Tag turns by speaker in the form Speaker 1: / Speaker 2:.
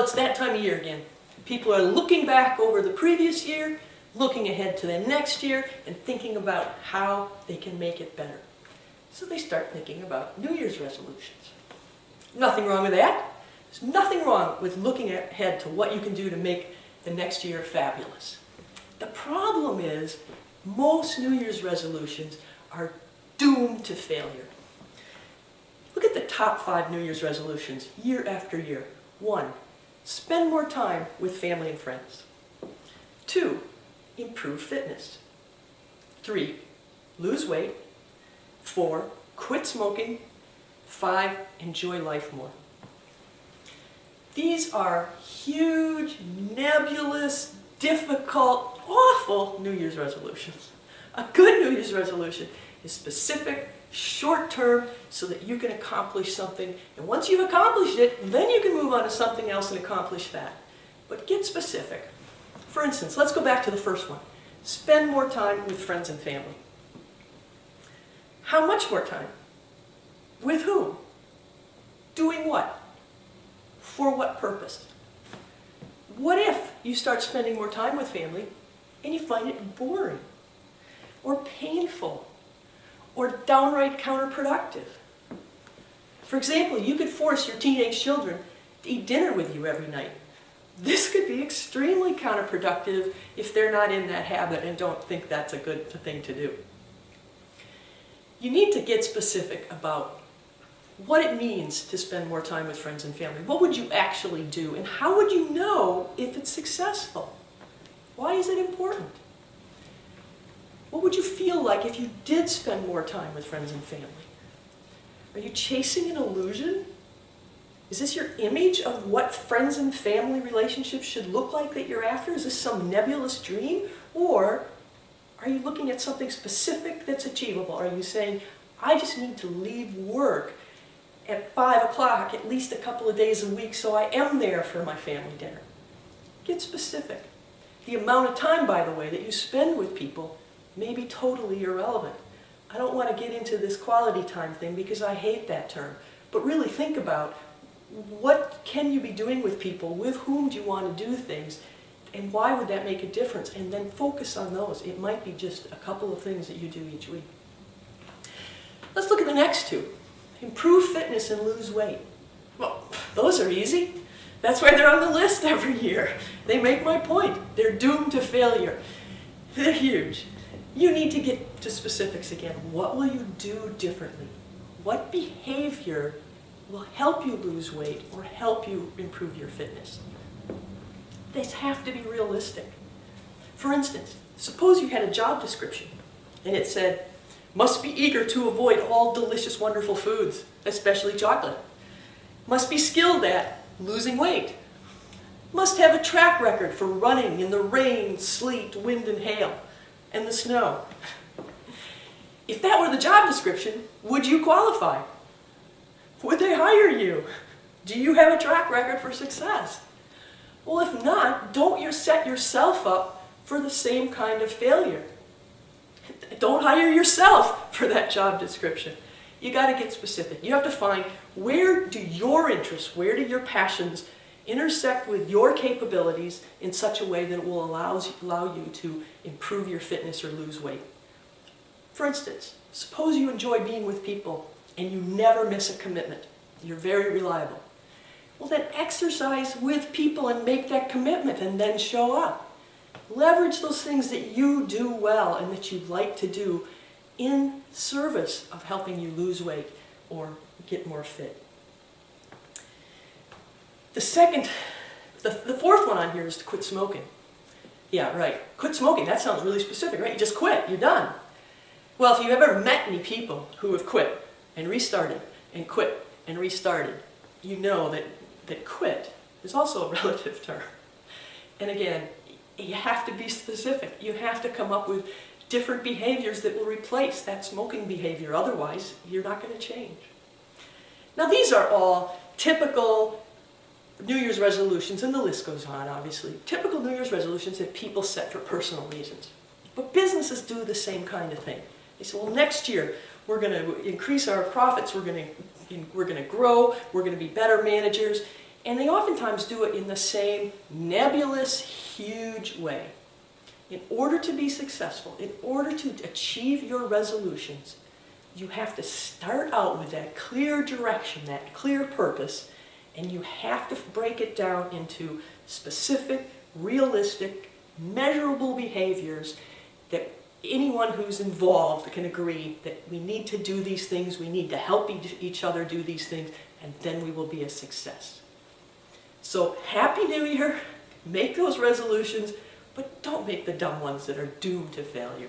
Speaker 1: Well, it's that time of year again. People are looking back over the previous year, looking ahead to the next year, and thinking about how they can make it better. So they start thinking about New Year's resolutions. Nothing wrong with that. There's nothing wrong with looking ahead to what you can do to make the next year fabulous. The problem is, most New Year's resolutions are doomed to failure. Look at the top 5 New Year's resolutions, year after year. 1, spend more time with family and friends. 2, improve fitness. 3, lose weight. 4, quit smoking. 5, enjoy life more. These are huge, nebulous, difficult, awful New Year's resolutions. A good New Year's resolution is specific, short-term, so that you can accomplish something. And once you've accomplished it, then you can move on to something else and accomplish that. But get specific. For instance, let's go back to the first one. Spend more time with friends and family. How much more time? With whom? Doing what? For what purpose? What if you start spending more time with family and you find it boring, or painful, or downright counterproductive? For example, you could force your teenage children to eat dinner with you every night. This could be extremely counterproductive if they're not in that habit and don't think that's a good thing to do. You need to get specific about what it means to spend more time with friends and family. What would you actually do? And how would you know if it's successful? Why is it important? What would you feel like if you did spend more time with friends and family? Are you chasing an illusion? Is this your image of what friends and family relationships should look like that you're after? Is this some nebulous dream? Or are you looking at something specific that's achievable? Are you saying, I just need to leave work at 5 o'clock at least a couple of days a week so I am there for my family dinner? Get specific. The amount of time, by the way, that you spend with people may be totally irrelevant. I don't want to get into this quality time thing because I hate that term. But really think about, what can you be doing with people? With whom do you want to do things? And why would that make a difference? And then focus on those. It might be just a couple of things that you do each week. Let's look at the next 2. Improve fitness and lose weight. Well, those are easy. That's why they're on the list every year. They make my point. They're doomed to failure. They're huge. You need to get to specifics again. What will you do differently? What behavior will help you lose weight or help you improve your fitness? They have to be realistic. For instance, suppose you had a job description and it said, must be eager to avoid all delicious, wonderful foods, especially chocolate. Must be skilled at losing weight. Must have a track record for running in the rain, sleet, wind, and hail, and the snow. If that were the job description, would you qualify? Would they hire you? Do you have a track record for success? Well, if not, don't you set yourself up for the same kind of failure. Don't hire yourself for that job description. You got to get specific. You have to find, where do your interests, where do your passions intersect with your capabilities in such a way that it will allow you to improve your fitness or lose weight. For instance, suppose you enjoy being with people and you never miss a commitment. You're very reliable. Well, then exercise with people and make that commitment and then show up. Leverage those things that you do well and that you like to do in service of helping you lose weight or get more fit. The fourth one on here is to quit smoking. Yeah, right. Quit smoking, that sounds really specific, right? You just quit, you're done. Well, if you've ever met any people who have quit and restarted and quit and restarted, you know that quit is also a relative term. And again, you have to be specific. You have to come up with different behaviors that will replace that smoking behavior. Otherwise, you're not going to change. Now, these are all typical New Year's resolutions, and the list goes on, obviously. Typical New Year's resolutions that people set for personal reasons. But businesses do the same kind of thing. They say, well, next year, we're going to increase our profits, we're going to grow, we're going to be better managers, And they oftentimes do it in the same nebulous, huge way. In order to be successful, in order to achieve your resolutions, you have to start out with that clear direction, that clear purpose, and you have to break it down into specific, realistic, measurable behaviors that anyone who's involved can agree that we need to do these things, we need to help each other do these things, and then we will be a success. So, Happy New Year, make those resolutions, but don't make the dumb ones that are doomed to failure.